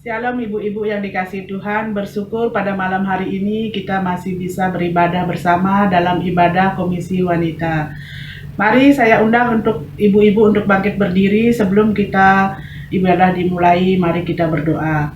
Shalom ibu-ibu yang dikasihi Tuhan, bersyukur pada malam hari ini kita masih bisa beribadah bersama dalam ibadah Komisi Wanita. Mari saya undang untuk ibu-ibu untuk bangkit berdiri sebelum kita ibadah dimulai, mari kita berdoa.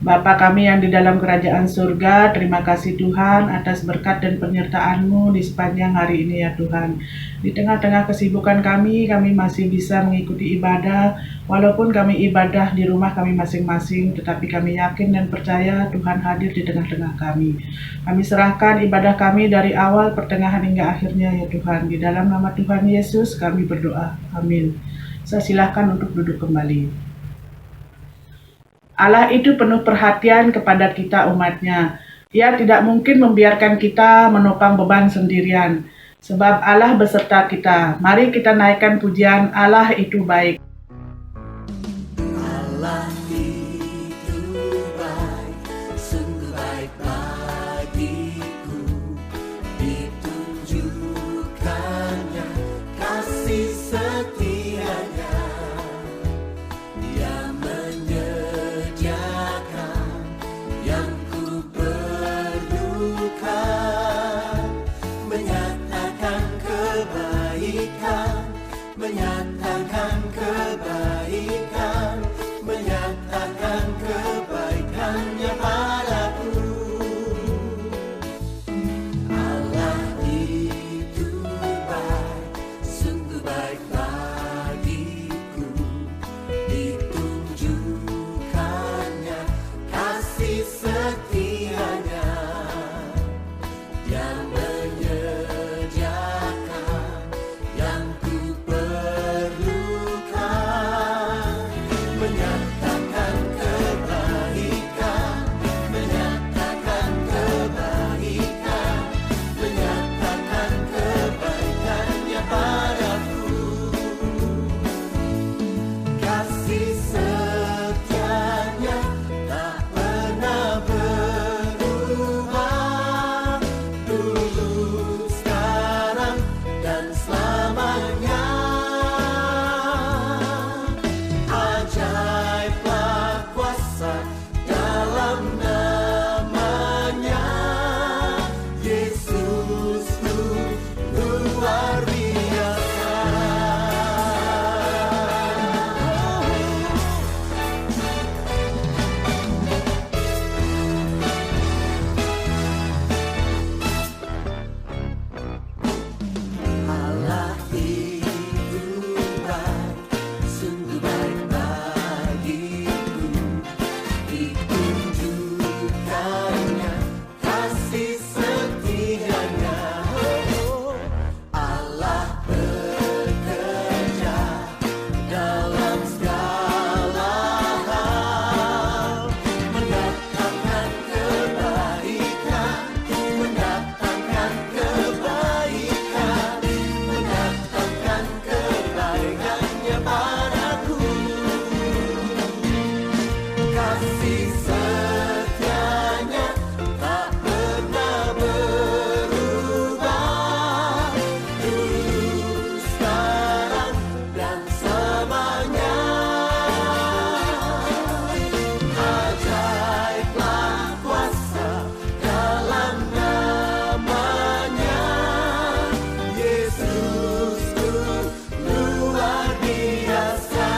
Bapa kami yang di dalam kerajaan surga, terima kasih Tuhan atas berkat dan penyertaan-Mu di sepanjang hari ini ya Tuhan. Di tengah-tengah kesibukan kami masih bisa mengikuti ibadah, walaupun kami ibadah di rumah kami masing-masing, tetapi kami yakin dan percaya Tuhan hadir di tengah-tengah kami. Kami serahkan ibadah kami dari awal, pertengahan hingga akhirnya ya Tuhan. Di dalam nama Tuhan Yesus kami berdoa. Amin. Saya silakan untuk duduk kembali. Allah itu penuh perhatian kepada kita umatnya. Ia tidak mungkin membiarkan kita menopang beban sendirian. Sebab Allah beserta kita. Mari kita naikkan pujian Allah itu baik. Allah itu baik, sungguh baik bagiku. Ditunjukkannya kasih setianya. Dia menyediakan yang ku perlukan, menyatakan kebaikan, menyatakan kebaikan, menyatakan kebaikannya padaku. Allah itu baik, sungguh baik bagiku. Ditunjukkannya kasih setianya. Dia menyediakan yang ku perlukan, menyatakan kebaikan, menyatakan kebaikan, menyatakan kebaikannya padaku. Kasih setianya tak pernah berubah, dulu, sekarang, dan selamanya. Ajaiblah kuasa dalam namanya. Yesus luar biasa. Allah itu baik, sungguh baik bagiku. Ditunjukkannya kasih setianya. Allah bekerja dalam segala hal, mendatangkan kebaikan, mendatangkan kebaikan, mendatangkan kebaikannya padaku. Kasih setianya tak pernah berubah, dulu, sekarang, dan selamanya. Ajaiblah kuasa dalam namanya. Yesus luar biasa.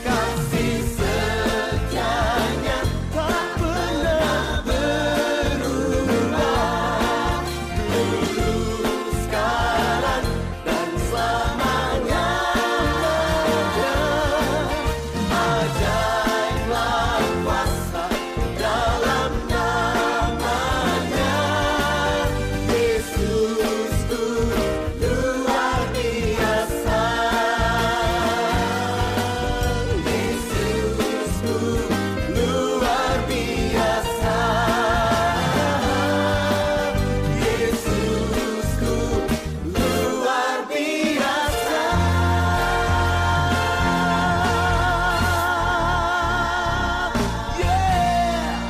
Kasih setianya tak pernah berubah, dulu, sekarang, dan selamanya. Ajaiblah kuasa dalam namanya. Yesusku luar biasa. Yesusku luar biasa. Yesusku luar biasa. Yeah.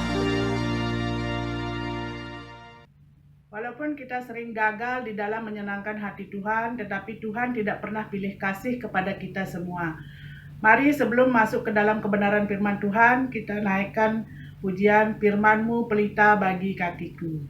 Walaupun kita sering gagal di dalam menyenangkan hati Tuhan, tetapi Tuhan tidak pernah pilih kasih kepada kita semua. Mari sebelum masuk ke dalam kebenaran firman Tuhan, kita naikkan pujian firman-Mu pelita bagi kakiku.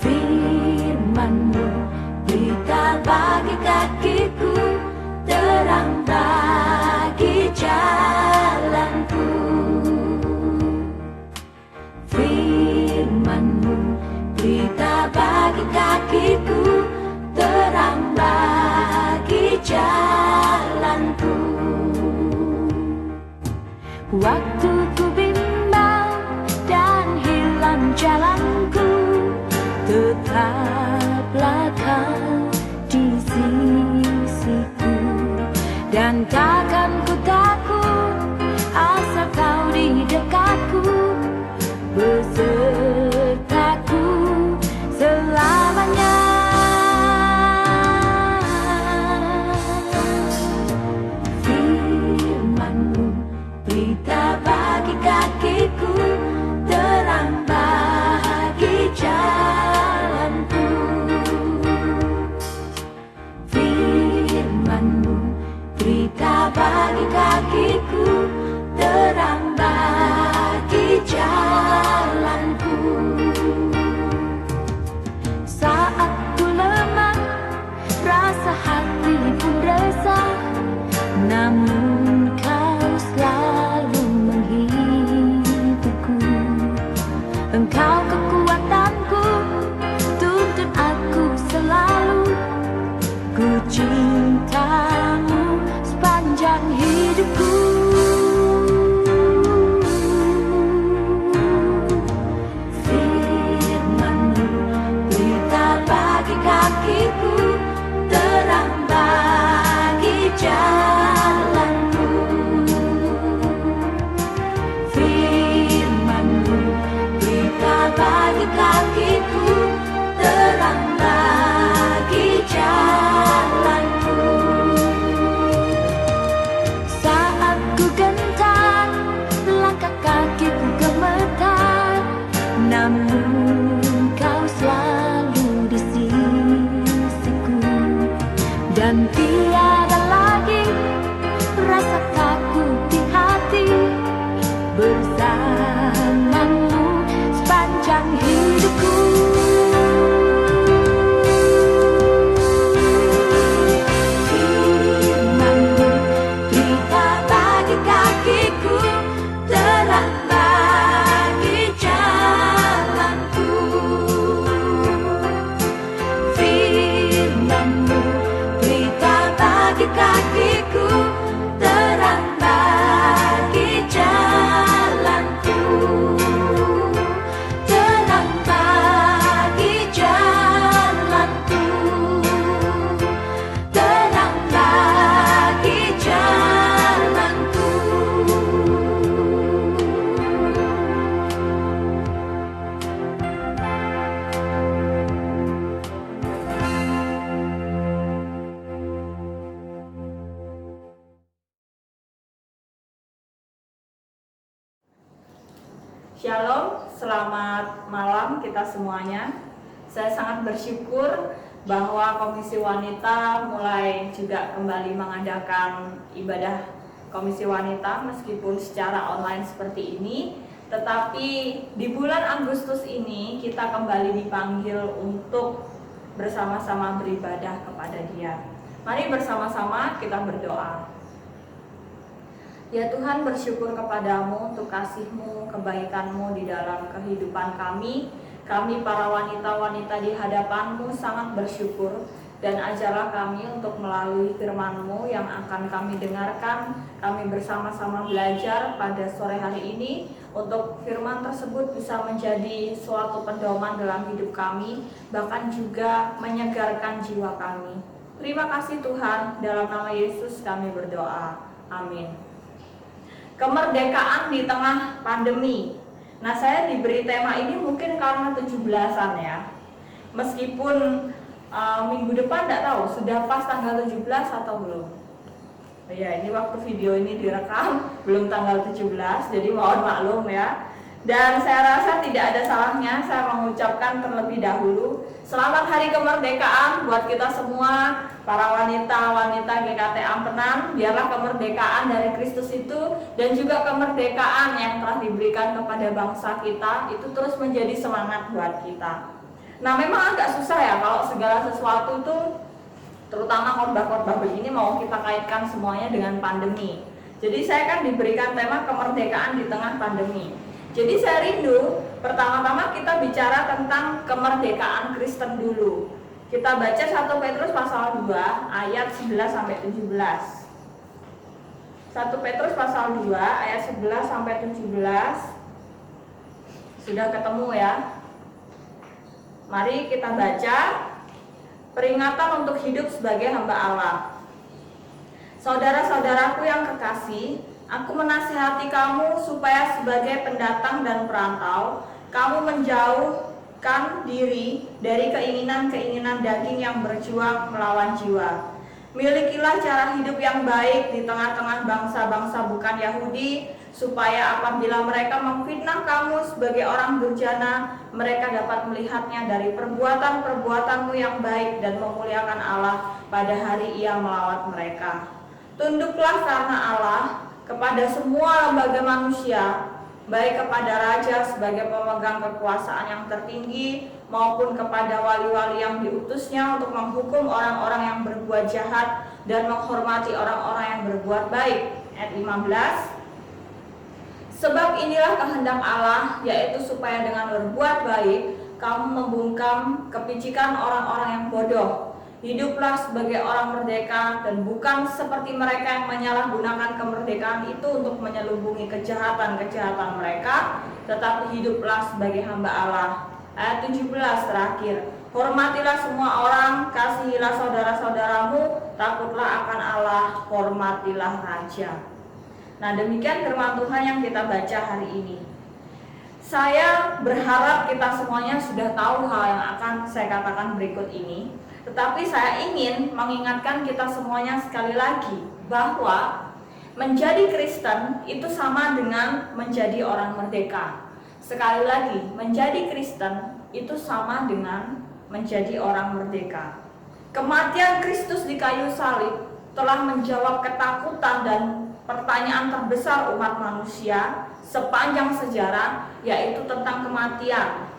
Firman-Mu pelita bagi kakiku, terang bagi jalanku. Firman-Mu pelita bagi kakiku, terang bagi jalanku. Waktu ku bimbang dan hilang jalanku, tetaplah Kau di sisiku, dan takkan ku takut asal Kau di dekatku, besertaku selamanya. Firman-Mu pelita bagi kakiku, terang bagi jalanku. Firman-Mu pelita bagi kakiku, terang bagi jalanku. Saat ku lemah, rasa hati pun resah, namun Kau selalu menghiburku. Engkau kekuatanku, tuntun aku selalu. Ku cinta-Mu sepanjang hidupku. Firman-Mu pelita bagi kakiku, terang bagi jalanku. Firman-Mu pelita bagi kakiku, terang bagi jalanku. Saat ku gentar, langkah kakiku gemetar, namun Kau selalu di sisiku, dan tiada lagi rasa takut di hati, bersama-Mu sepanjang hidupku. Firman-Mu pelita bagi kakiku, terang bagi jalanku. Firman-Mu pelita bagi kakiku, terang bagi jalanku. Terang bagi jalanku, terang bagi jalanku. Shalom, selamat malam kita semuanya. Saya sangat bersyukur bahwa Komisi Wanita mulai juga kembali mengadakan ibadah Komisi Wanita meskipun secara online seperti ini. Tetapi di bulan Agustus ini kita kembali dipanggil untuk bersama-sama beribadah kepada Dia. Mari bersama-sama kita berdoa. Ya Tuhan, bersyukur kepadamu untuk kasih-Mu, kebaikan-Mu di dalam kehidupan kami. Kami para wanita-wanita di hadapan-Mu sangat bersyukur. Dan ajarlah kami untuk melalui firman-Mu yang akan kami dengarkan. Kami bersama-sama belajar pada sore hari ini. Untuk firman tersebut bisa menjadi suatu pedoman dalam hidup kami, bahkan juga menyegarkan jiwa kami. Terima kasih Tuhan, dalam nama Yesus kami berdoa. Amin. Kemerdekaan di tengah pandemi. Nah, saya diberi tema ini mungkin karena 17-an ya. Meskipun minggu depan tidak tahu sudah pas tanggal 17 atau belum. Oh ya, ini waktu video ini direkam belum tanggal 17, jadi mohon maklum ya. Dan saya rasa tidak ada salahnya saya mengucapkan terlebih dahulu selamat hari kemerdekaan buat kita semua, para wanita-wanita GKT Ampenan. Biarlah kemerdekaan dari Kristus itu dan juga kemerdekaan yang telah diberikan kepada bangsa kita itu terus menjadi semangat buat kita. Nah, memang agak susah ya kalau segala sesuatu itu, terutama khotbah-khotbah begini, mau kita kaitkan semuanya dengan pandemi. Jadi saya kan diberikan tema kemerdekaan di tengah pandemi. Jadi saya rindu pertama-tama kita bicara tentang kemerdekaan Kristen dulu. Kita baca 1 Petrus pasal 2 ayat 11 sampai 17. 1 Petrus pasal 2 ayat 11 sampai 17. Sudah ketemu ya? Mari kita baca. Peringatan untuk hidup sebagai hamba Allah. Saudara-saudaraku yang kekasih, aku menasihati kamu supaya sebagai pendatang dan perantau, kamu menjauhkan diri dari keinginan-keinginan daging yang berjuang melawan jiwa. Milikilah cara hidup yang baik di tengah-tengah bangsa-bangsa bukan Yahudi, supaya apabila mereka memfitnah kamu sebagai orang durjana, mereka dapat melihatnya dari perbuatan-perbuatanmu yang baik dan memuliakan Allah pada hari Ia melawat mereka. Tunduklah karena Allah kepada semua lembaga manusia, baik kepada raja sebagai pemegang kekuasaan yang tertinggi, maupun kepada wali-wali yang diutusnya untuk menghukum orang-orang yang berbuat jahat dan menghormati orang-orang yang berbuat baik. Ayat 15. Sebab inilah kehendak Allah, yaitu supaya dengan berbuat baik, kamu membungkam kepicikan orang-orang yang bodoh. Hiduplah sebagai orang merdeka dan bukan seperti mereka yang menyalahgunakan kemerdekaan itu untuk menyelubungi kejahatan-kejahatan mereka, tetapi hiduplah sebagai hamba Allah. Ayat 17 terakhir. Hormatilah semua orang, kasihilah saudara-saudaramu, takutlah akan Allah, hormatilah raja. Nah, demikian firman Tuhan yang kita baca hari ini. Saya berharap kita semuanya sudah tahu hal yang akan saya katakan berikut ini. Tetapi saya ingin mengingatkan kita semuanya sekali lagi bahwa menjadi Kristen itu sama dengan menjadi orang merdeka. Sekali lagi, menjadi Kristen itu sama dengan menjadi orang merdeka. Kematian Kristus di kayu salib telah menjawab ketakutan dan pertanyaan terbesar umat manusia sepanjang sejarah, yaitu tentang kematian.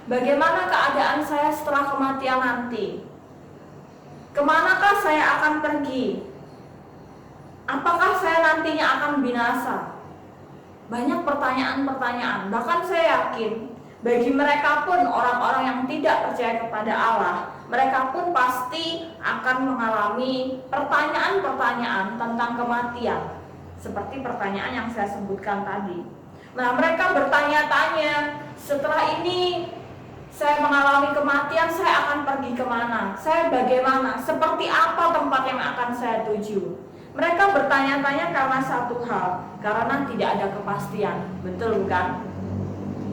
Bagaimana keadaan saya setelah kematian nanti? Kemanakah saya akan pergi? Apakah saya nantinya akan binasa? Banyak pertanyaan-pertanyaan. Bahkan saya yakin bagi mereka pun, orang-orang yang tidak percaya kepada Allah, mereka pun pasti akan mengalami pertanyaan-pertanyaan tentang kematian, seperti pertanyaan yang saya sebutkan tadi. Nah, mereka bertanya-tanya, setelah ini saya mengalami kematian, saya akan pergi kemana? Saya bagaimana? Seperti apa tempat yang akan saya tuju? Mereka bertanya-tanya karena satu hal, karena tidak ada kepastian. Betul bukan?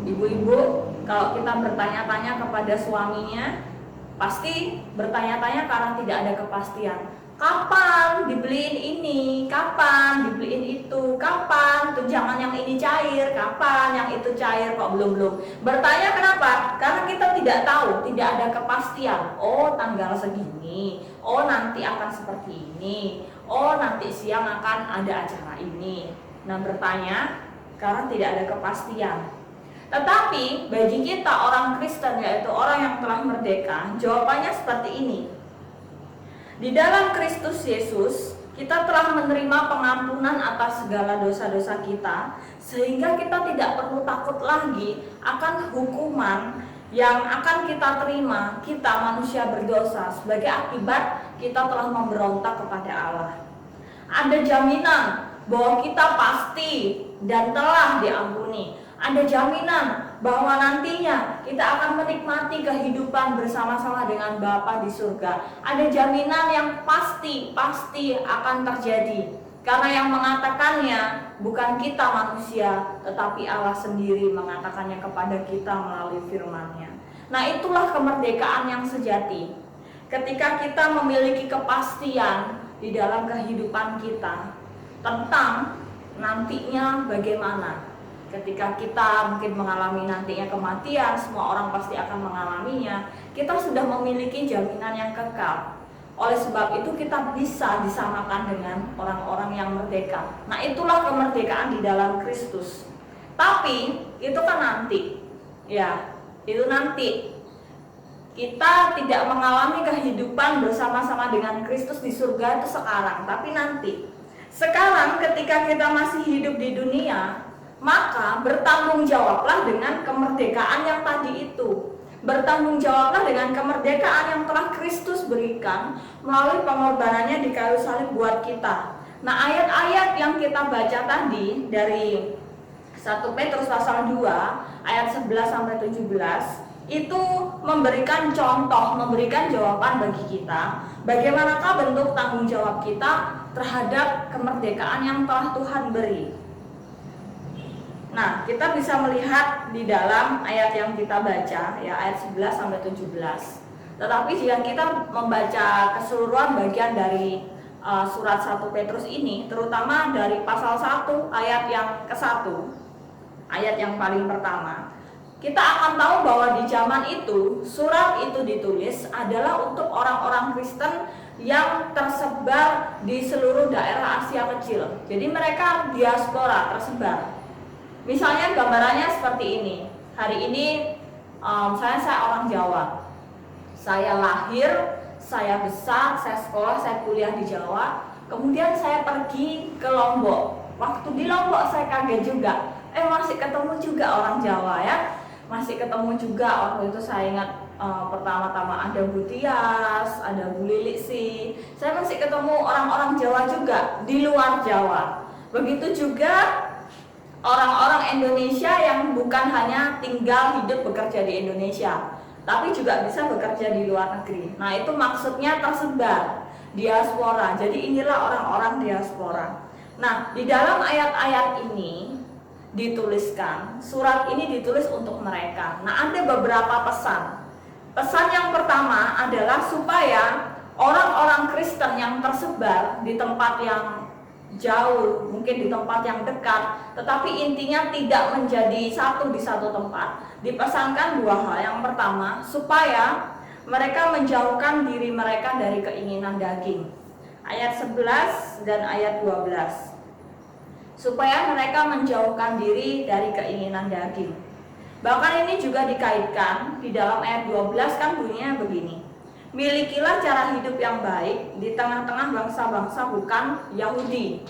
Ibu-ibu, kalau kita bertanya-tanya kepada suaminya, pasti bertanya-tanya karena tidak ada kepastian. Kapan dibeliin ini? Kapan dibeliin itu? Kapan tunjangan yang ini cair? Kapan yang itu cair? Kok belum? Bertanya kenapa? Karena kita tidak tahu, tidak ada kepastian. Oh, tanggal segini. Oh, nanti akan seperti ini. Oh, nanti siang akan ada acara ini. Nah, bertanya karena tidak ada kepastian. Tetapi bagi kita orang Kristen, yaitu orang yang telah merdeka, jawabannya seperti ini. Di dalam Kristus Yesus, kita telah menerima pengampunan atas segala dosa-dosa kita, sehingga kita tidak perlu takut lagi akan hukuman yang akan kita terima, kita manusia berdosa, sebagai akibat kita telah memberontak kepada Allah. Ada jaminan bahwa kita pasti dan telah diampuni. Ada jaminan bahwa nantinya kita akan menikmati kehidupan bersama-sama dengan Bapa di surga. Ada jaminan yang pasti akan terjadi. Karena yang mengatakannya bukan kita manusia, tetapi Allah sendiri mengatakannya kepada kita melalui firman-Nya. Nah, itulah kemerdekaan yang sejati. Ketika kita memiliki kepastian di dalam kehidupan kita tentang nantinya bagaimana. Ketika kita mungkin mengalami nantinya kematian, semua orang pasti akan mengalaminya. Kita sudah memiliki jaminan yang kekal. Oleh sebab itu kita bisa disamakan dengan orang-orang yang merdeka. Nah, itulah kemerdekaan di dalam Kristus. Tapi itu kan nanti. Ya, itu nanti. Kita tidak mengalami kehidupan bersama-sama dengan Kristus di surga itu sekarang, tapi nanti. Sekarang ketika kita masih hidup di dunia, maka bertanggung jawablah dengan kemerdekaan yang tadi itu. Bertanggung jawablah dengan kemerdekaan yang telah Kristus berikan melalui pengorbanannya di kayu salib buat kita. Nah, ayat-ayat yang kita baca tadi dari 1 Petrus pasal 2 ayat 11 sampai 17 itu memberikan contoh, memberikan jawaban bagi kita. Bagaimanakah bentuk tanggung jawab kita terhadap kemerdekaan yang telah Tuhan beri? Nah, kita bisa melihat di dalam ayat yang kita baca, ya ayat 11 sampai 17. Tetapi jika kita membaca keseluruhan bagian dari surat 1 Petrus ini, terutama dari pasal 1 ayat yang ke-1, ayat yang paling pertama, kita akan tahu bahwa di zaman itu, surat itu ditulis adalah untuk orang-orang Kristen yang tersebar di seluruh daerah Asia Kecil. Jadi mereka diaspora tersebar. Misalnya gambarannya seperti ini. Hari ini saya orang Jawa. Saya lahir, saya besar, saya sekolah, saya kuliah di Jawa. Kemudian saya pergi ke Lombok. Waktu di Lombok saya kaget juga. Masih ketemu juga orang Jawa ya. Masih ketemu juga. Waktu itu saya ingat pertama-tama ada Bu Tias, ada Bu Liliksi. Saya masih ketemu orang-orang Jawa juga di luar Jawa. Begitu juga orang-orang Indonesia yang bukan hanya tinggal hidup bekerja di Indonesia, tapi juga bisa bekerja di luar negeri. Nah, itu maksudnya tersebar, diaspora. Jadi inilah orang-orang diaspora. Nah, di dalam ayat-ayat ini dituliskan, surat ini ditulis untuk mereka. Nah, ada beberapa pesan. Pesan yang pertama adalah supaya orang-orang Kristen yang tersebar di tempat yang jauh, mungkin di tempat yang dekat, tetapi intinya tidak menjadi satu di satu tempat. Dipesankan dua hal. Yang pertama, supaya mereka menjauhkan diri mereka dari keinginan daging. Ayat 11 dan ayat 12. Supaya mereka menjauhkan diri dari keinginan daging. Bahkan ini juga dikaitkan di dalam ayat 12 kan bunyinya begini. Milikilah cara hidup yang baik di tengah-tengah bangsa-bangsa bukan Yahudi.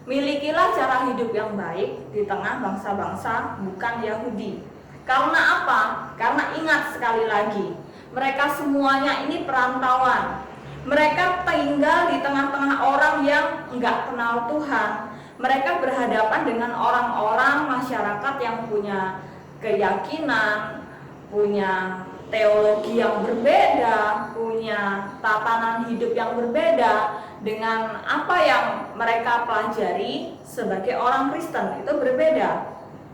Milikilah cara hidup yang baik di tengah bangsa-bangsa bukan Yahudi. Karena apa? Karena ingat sekali lagi, mereka semuanya ini perantauan. Mereka tinggal di tengah-tengah orang yang enggak kenal Tuhan. Mereka berhadapan dengan orang-orang masyarakat yang punya keyakinan, punya teologi yang berbeda, punya tatanan hidup yang berbeda dengan apa yang mereka pelajari sebagai orang Kristen. Itu berbeda.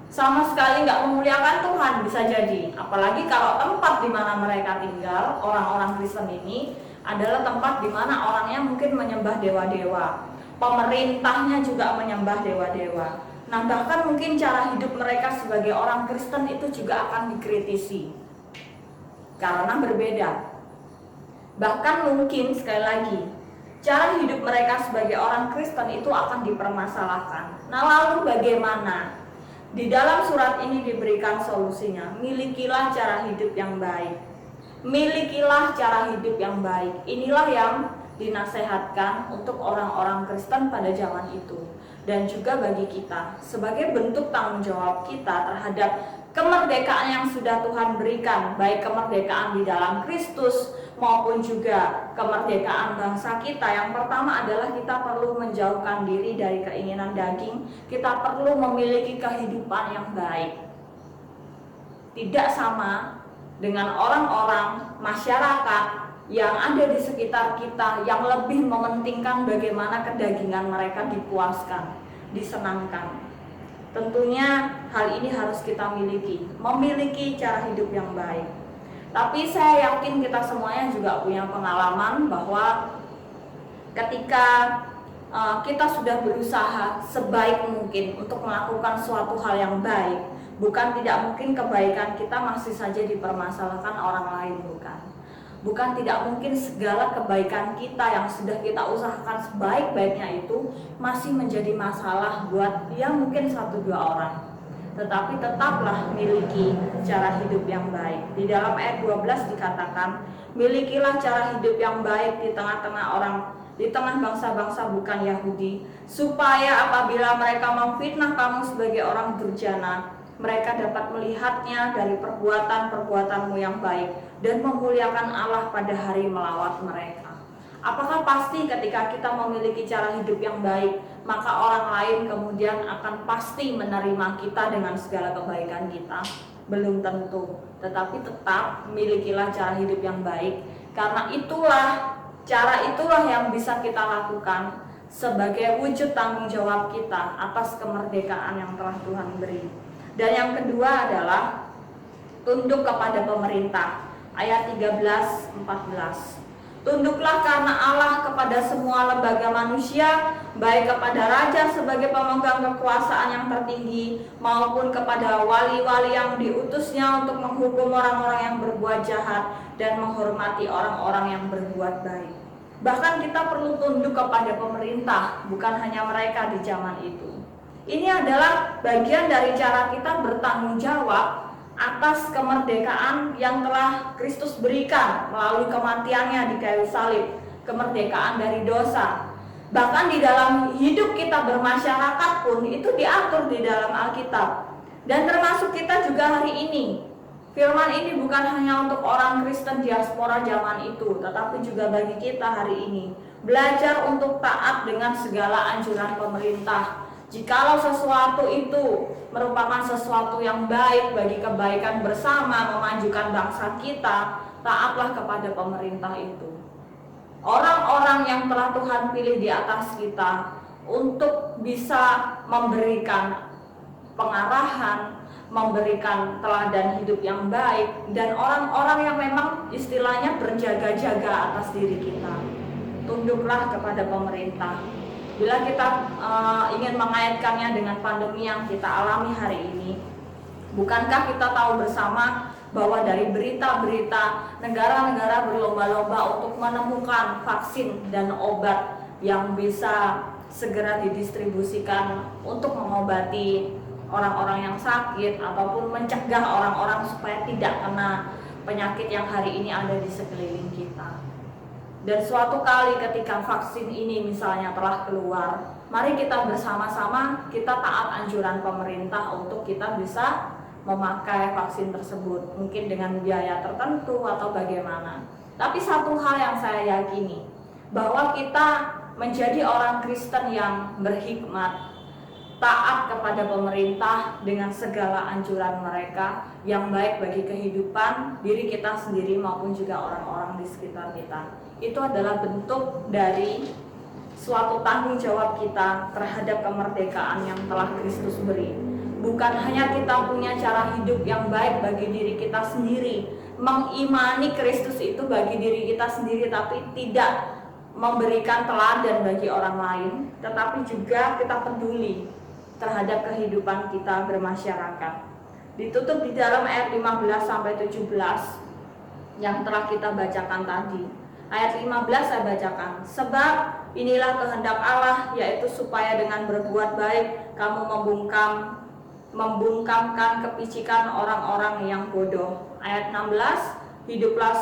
Sama sekali nggak memuliakan Tuhan bisa jadi. Apalagi kalau tempat di mana mereka tinggal, orang-orang Kristen ini adalah tempat di mana orangnya mungkin menyembah dewa-dewa. Pemerintahnya juga menyembah dewa-dewa. Nah, bahkan mungkin cara hidup mereka sebagai orang Kristen itu juga akan dikritisi. Karena berbeda. Bahkan mungkin sekali lagi, cara hidup mereka sebagai orang Kristen itu akan dipermasalahkan. Nah, lalu bagaimana? Di dalam surat ini diberikan solusinya. Milikilah cara hidup yang baik. Milikilah cara hidup yang baik. Inilah yang dinasehatkan untuk orang-orang Kristen pada zaman itu. Dan juga bagi kita, sebagai bentuk tanggung jawab kita terhadap kemerdekaan yang sudah Tuhan berikan, baik kemerdekaan di dalam Kristus maupun juga kemerdekaan bangsa kita. Yang pertama adalah kita perlu menjauhkan diri dari keinginan daging. Kita perlu memiliki kehidupan yang baik. Tidak sama dengan orang-orang masyarakat yang ada di sekitar kita yang lebih mementingkan bagaimana kedagingan mereka dipuaskan, disenangkan. Tentunya hal ini harus kita memiliki cara hidup yang baik. Tapi saya yakin kita semuanya juga punya pengalaman bahwa ketika kita sudah berusaha sebaik mungkin untuk melakukan suatu hal yang baik, bukan tidak mungkin kebaikan kita masih saja dipermasalahkan orang lain, bukan tidak mungkin segala kebaikan kita yang sudah kita usahakan sebaik-baiknya itu masih menjadi masalah buat ya mungkin 1-2 orang. Tetapi tetaplah miliki cara hidup yang baik. Di dalam ayat 12 dikatakan, milikilah cara hidup yang baik di tengah bangsa-bangsa bukan Yahudi, supaya apabila mereka memfitnah kamu sebagai orang durjana, mereka dapat melihatnya dari perbuatan-perbuatanmu yang baik dan memuliakan Allah pada hari melawat mereka. Apakah pasti ketika kita memiliki cara hidup yang baik, maka orang lain kemudian akan pasti menerima kita dengan segala kebaikan kita? Belum tentu, tetapi tetap milikilah cara hidup yang baik, karena cara itulah yang bisa kita lakukan sebagai wujud tanggung jawab kita atas kemerdekaan yang telah Tuhan beri. Dan yang kedua adalah tunduk kepada pemerintah. Ayat 13-14. Tunduklah karena Allah kepada semua lembaga manusia, baik kepada raja sebagai pemegang kekuasaan yang tertinggi, maupun kepada wali-wali yang diutusnya untuk menghukum orang-orang yang berbuat jahat dan menghormati orang-orang yang berbuat baik. Bahkan kita perlu tunduk kepada pemerintah, bukan hanya mereka di zaman itu. Ini adalah bagian dari cara kita bertanggung jawab atas kemerdekaan yang telah Kristus berikan melalui kematiannya di kayu salib, kemerdekaan dari dosa. Bahkan di dalam hidup kita bermasyarakat pun itu diatur di dalam Alkitab. Dan termasuk kita juga hari ini. Firman ini bukan hanya untuk orang Kristen diaspora zaman itu, tetapi juga bagi kita hari ini. Belajar untuk taat dengan segala anjuran pemerintah. Jikalau sesuatu itu merupakan sesuatu yang baik bagi kebaikan bersama, memajukan bangsa kita, taatlah kepada pemerintah itu. Orang-orang yang telah Tuhan pilih di atas kita untuk bisa memberikan pengarahan, memberikan teladan hidup yang baik, dan orang-orang yang memang istilahnya berjaga-jaga atas diri kita. Tunduklah kepada pemerintah. Bila kita ingin mengaitkannya dengan pandemi yang kita alami hari ini, bukankah kita tahu bersama bahwa dari berita-berita negara-negara berlomba-lomba untuk menemukan vaksin dan obat yang bisa segera didistribusikan untuk mengobati orang-orang yang sakit ataupun mencegah orang-orang supaya tidak kena penyakit yang hari ini ada di sekeliling kita. Dan suatu kali ketika vaksin ini misalnya telah keluar, mari kita bersama-sama kita taat anjuran pemerintah untuk kita bisa memakai vaksin tersebut, mungkin dengan biaya tertentu atau bagaimana. Tapi satu hal yang saya yakini, bahwa kita menjadi orang Kristen yang berhikmat, taat kepada pemerintah dengan segala anjuran mereka yang baik bagi kehidupan diri kita sendiri maupun juga orang-orang di sekitar kita. Itu adalah bentuk dari suatu tanggung jawab kita terhadap kemerdekaan yang telah Kristus beri. Bukan hanya kita punya cara hidup yang baik bagi diri kita sendiri, mengimani Kristus itu bagi diri kita sendiri, tapi tidak memberikan teladan bagi orang lain, tetapi juga kita peduli terhadap kehidupan kita bermasyarakat. Ditutup di dalam ayat 15-17 yang telah kita bacakan tadi. Ayat 15 saya bacakan. Sebab inilah kehendak Allah, yaitu supaya dengan berbuat baik kamu membungkamkan kepicikan orang-orang yang bodoh. Ayat 16, hiduplah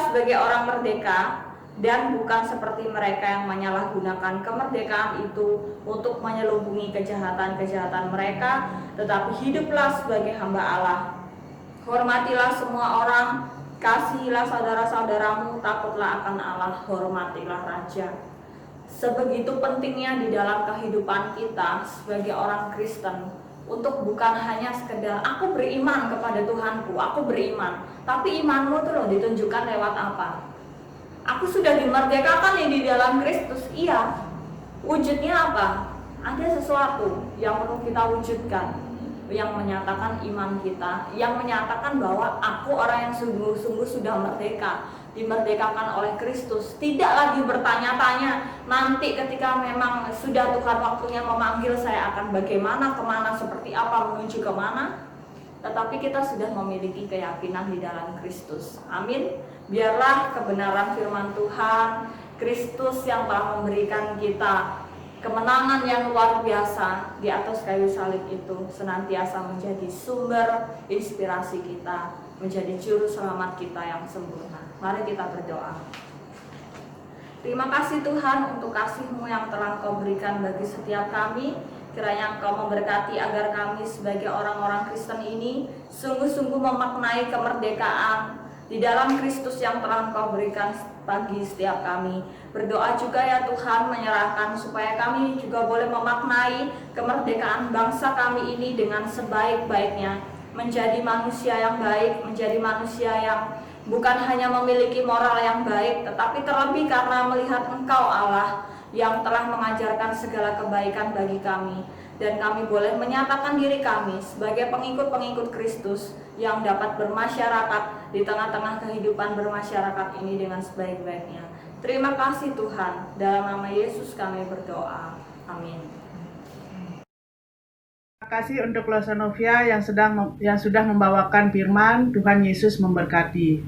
sebagai orang merdeka dan bukan seperti mereka yang menyalahgunakan kemerdekaan itu untuk menyelubungi kejahatan-kejahatan mereka, tetapi hiduplah sebagai hamba Allah. Hormatilah semua orang, kasihilah saudara-saudaramu, takutlah akan Allah, hormatilah raja. Sebegitu pentingnya di dalam kehidupan kita sebagai orang Kristen untuk bukan hanya sekedar aku beriman kepada Tuhanku, aku beriman, tapi imanmu tuh loh ditunjukkan lewat apa? Aku sudah dimerdekakan nih di dalam Kristus, iya. Wujudnya apa? Ada sesuatu yang perlu kita wujudkan, yang menyatakan iman kita, yang menyatakan bahwa aku orang yang sungguh-sungguh sudah merdeka. dimerdekakan oleh Kristus. Tidak lagi bertanya-tanya nanti ketika memang sudah Tuhan waktunya memanggil saya akan bagaimana, kemana, seperti apa, menuju kemana. Tetapi kita sudah memiliki keyakinan di dalam Kristus. Amin. Biarlah kebenaran firman Tuhan, Kristus yang telah memberikan kita kemenangan yang luar biasa di atas kayu salib itu senantiasa menjadi sumber inspirasi kita, menjadi juru selamat kita yang sempurna. Mari kita berdoa. Terima kasih Tuhan untuk kasih-Mu yang telah Engkau berikan bagi setiap kami. Kiranya Engkau memberkati agar kami sebagai orang-orang Kristen ini sungguh-sungguh memaknai kemerdekaan di dalam Kristus yang telah Engkau berikan bagi setiap kami. Berdoa juga ya Tuhan, menyerahkan supaya kami juga boleh memaknai kemerdekaan bangsa kami ini dengan sebaik-baiknya, menjadi manusia yang baik, menjadi manusia yang bukan hanya memiliki moral yang baik, tetapi terlebih karena melihat Engkau Allah yang telah mengajarkan segala kebaikan bagi kami, dan kami boleh menyatakan diri kami sebagai pengikut-pengikut Kristus yang dapat bermasyarakat di tengah-tengah kehidupan bermasyarakat ini dengan sebaik-baiknya. Terima kasih Tuhan, dalam nama Yesus kami berdoa. Amin. Terima kasih untuk Losanovia yang sudah membawakan firman. Tuhan Yesus memberkati.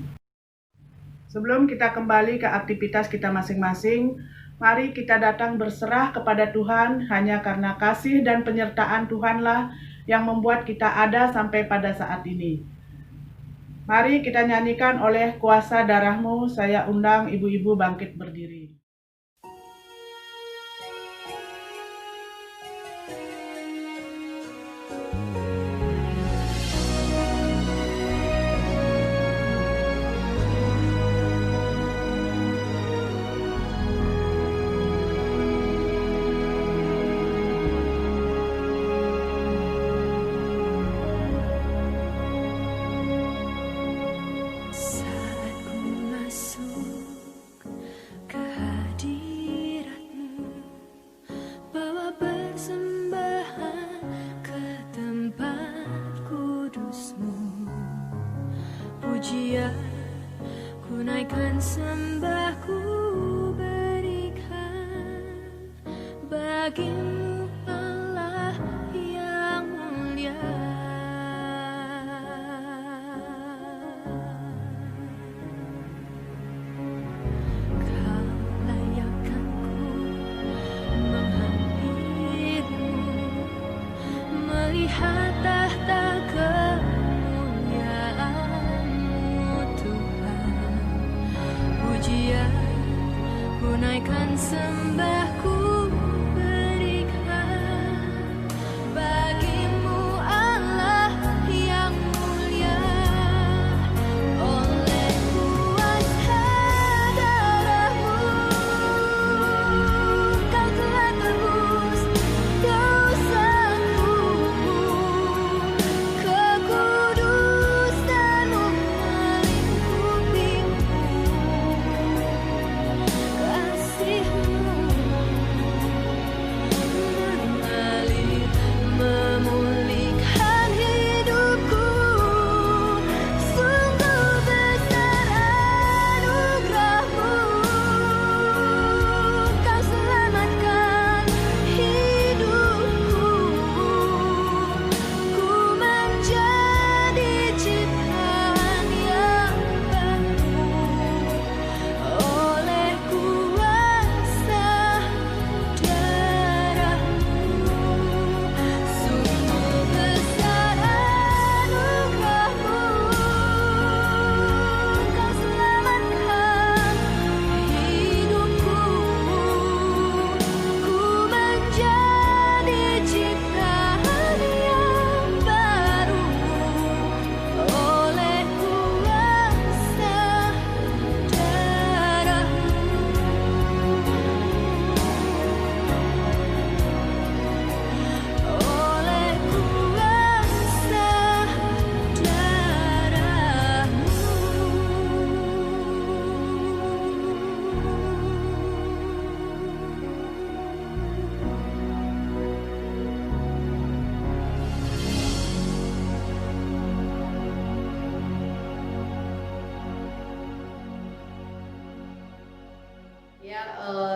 Sebelum kita kembali ke aktivitas kita masing-masing, mari kita datang berserah kepada Tuhan hanya karena kasih dan penyertaan Tuhanlah yang membuat kita ada sampai pada saat ini. Mari kita nyanyikan oleh kuasa darah-Mu, saya undang ibu-ibu bangkit berdiri. Saat ku masuk ke hadirat-Mu, bawa persembahan ke tempat kudus-Mu. Pujian ku naikkan, sembah ku berikan bagi-Mu Allah yang mulia. Kau layakkan ku menghampiri-Mu, melihat tahta kemuliaan-Mu Tuhan. Pujian ku naikkan, sembah ku berikan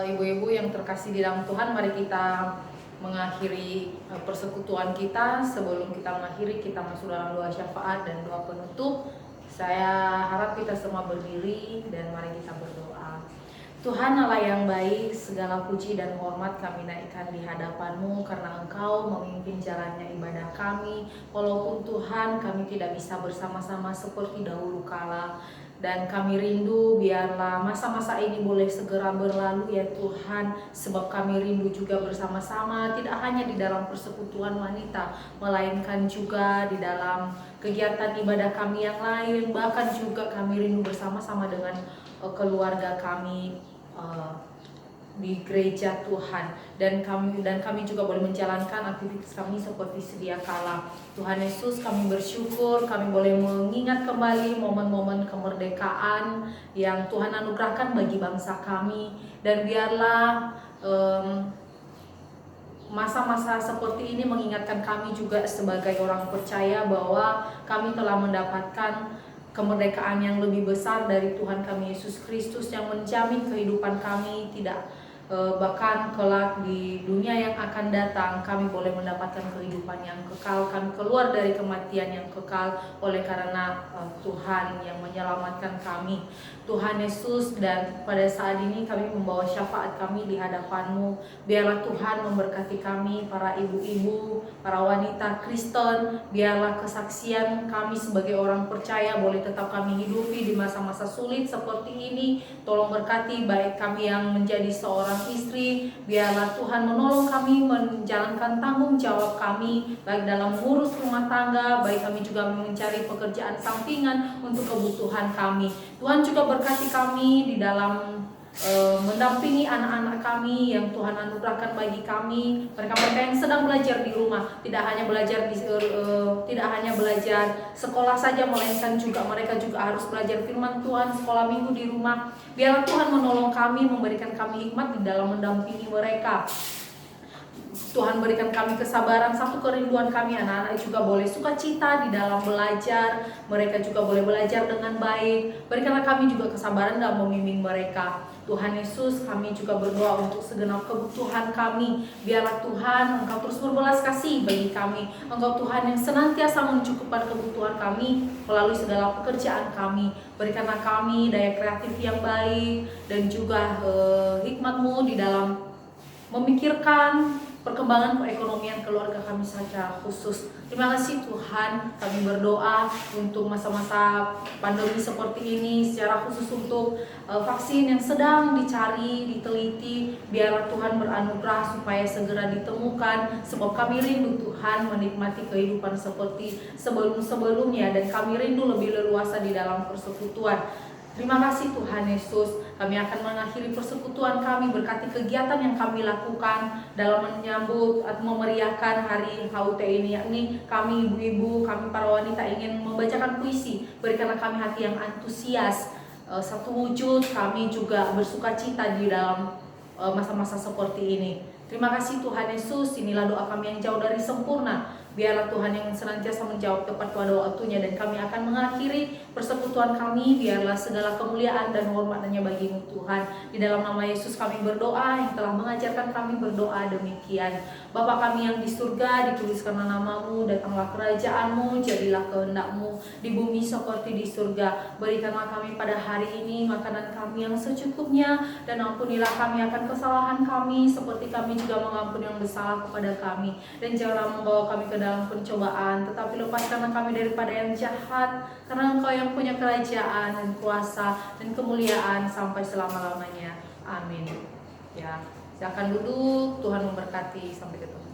ibu-ibu yang terkasih di dalam Tuhan, mari kita mengakhiri persekutuan kita. Sebelum kita mengakhiri, kita masuk dalam doa syafaat dan doa penutup. Saya harap kita semua berdiri dan mari kita berdoa. Tuhan Allah yang baik, segala puji dan hormat kami naikkan di hadapan-Mu karena Engkau memimpin jalannya ibadah kami. Walaupun Tuhan kami tidak bisa bersama-sama seperti dahulu kala, dan kami rindu biarlah masa-masa ini boleh segera berlalu ya Tuhan, sebab kami rindu juga bersama-sama, tidak hanya di dalam persekutuan wanita, melainkan juga di dalam kegiatan ibadah kami yang lain. Bahkan juga kami rindu bersama-sama dengan keluarga kami di gereja Tuhan, dan kami juga boleh menjalankan aktivitas kami seperti sedia kala. Tuhan Yesus, kami bersyukur kami boleh mengingat kembali momen-momen kemerdekaan yang Tuhan anugerahkan bagi bangsa kami, dan biarlah masa-masa seperti ini mengingatkan kami juga sebagai orang percaya bahwa kami telah mendapatkan kemerdekaan yang lebih besar dari Tuhan kami Yesus Kristus yang menjamin kehidupan kami, tidak bahkan kelak di dunia yang akan datang kami boleh mendapatkan kehidupan yang kekal. Kami keluar dari kematian yang kekal oleh karena Tuhan yang menyelamatkan kami. Tuhan Yesus, dan pada saat ini kami membawa syafaat kami di hadapan-Mu. Biarlah Tuhan memberkati kami, para ibu-ibu, para wanita Kristen. Biarlah kesaksian kami sebagai orang percaya boleh tetap kami hidupi di masa-masa sulit seperti ini. Tolong berkati baik kami yang menjadi seorang istri. Biarlah Tuhan menolong kami menjalankan tanggung jawab kami, baik dalam mengurus rumah tangga, baik kami juga mencari pekerjaan sampingan untuk kebutuhan kami. Tuhan juga berkati kami di dalam mendampingi anak-anak kami yang Tuhan anugerahkan bagi kami. Mereka yang sedang belajar di rumah, tidak hanya belajar sekolah saja, melainkan juga mereka juga harus belajar firman Tuhan, sekolah minggu di rumah. Biarlah Tuhan menolong kami, memberikan kami hikmat di dalam mendampingi mereka. Tuhan berikan kami kesabaran. Satu kerinduan kami, anak-anak juga boleh sukacita di dalam belajar. Mereka juga boleh belajar dengan baik. Berikanlah kami juga kesabaran dalam membimbing mereka. Tuhan Yesus, kami juga berdoa untuk segenap kebutuhan kami. Biarlah Tuhan Engkau terus berbelas kasih bagi kami. Engkau Tuhan yang senantiasa mencukupkan kebutuhan kami melalui segala pekerjaan kami. Berikanlah kami daya kreatif yang baik dan juga hikmat-Mu di dalam memikirkan perkembangan perekonomian keluarga kami secara khusus. Terima kasih Tuhan, kami berdoa untuk masa-masa pandemi seperti ini, secara khusus untuk vaksin yang sedang dicari, diteliti. Biarlah Tuhan beranugerah supaya segera ditemukan, sebab kami rindu Tuhan menikmati kehidupan seperti sebelum-sebelumnya, dan kami rindu lebih leluasa di dalam persekutuan. Terima kasih Tuhan Yesus, kami akan mengakhiri persekutuan kami, berkati kegiatan yang kami lakukan dalam menyambut atau memeriahkan hari HUT ini, yakni kami ibu-ibu, kami para wanita ingin membacakan puisi. Berikanlah kami hati yang antusias, satu wujud kami juga bersukacita di dalam masa-masa seperti ini. Terima kasih Tuhan Yesus, inilah doa kami yang jauh dari sempurna. Biarlah Tuhan yang senantiasa menjawab tepat pada waktunya, dan kami akan mengakhiri persekutuan kami. Biarlah segala kemuliaan dan hormat hanya bagi-Mu Tuhan. Di dalam nama Yesus kami berdoa, yang telah mengajarkan kami berdoa demikian. Bapa kami yang di surga, dituliskanlah nama-Mu, datanglah kerajaan-Mu, jadilah kehendak-Mu di bumi seperti di surga. Berikanlah kami pada hari ini makanan kami yang secukupnya, dan ampunilah kami akan kesalahan kami seperti kami juga mengampuni yang bersalah kepada kami. Dan janganlah membawa kami ke dalam pencobaan, tetapi lepaskanlah kami daripada yang jahat, karena Engkau yang punya kerajaan dan kuasa dan kemuliaan sampai selama-lamanya. Amin. Ya, silakan duduk. Tuhan memberkati. Sampai ketemu.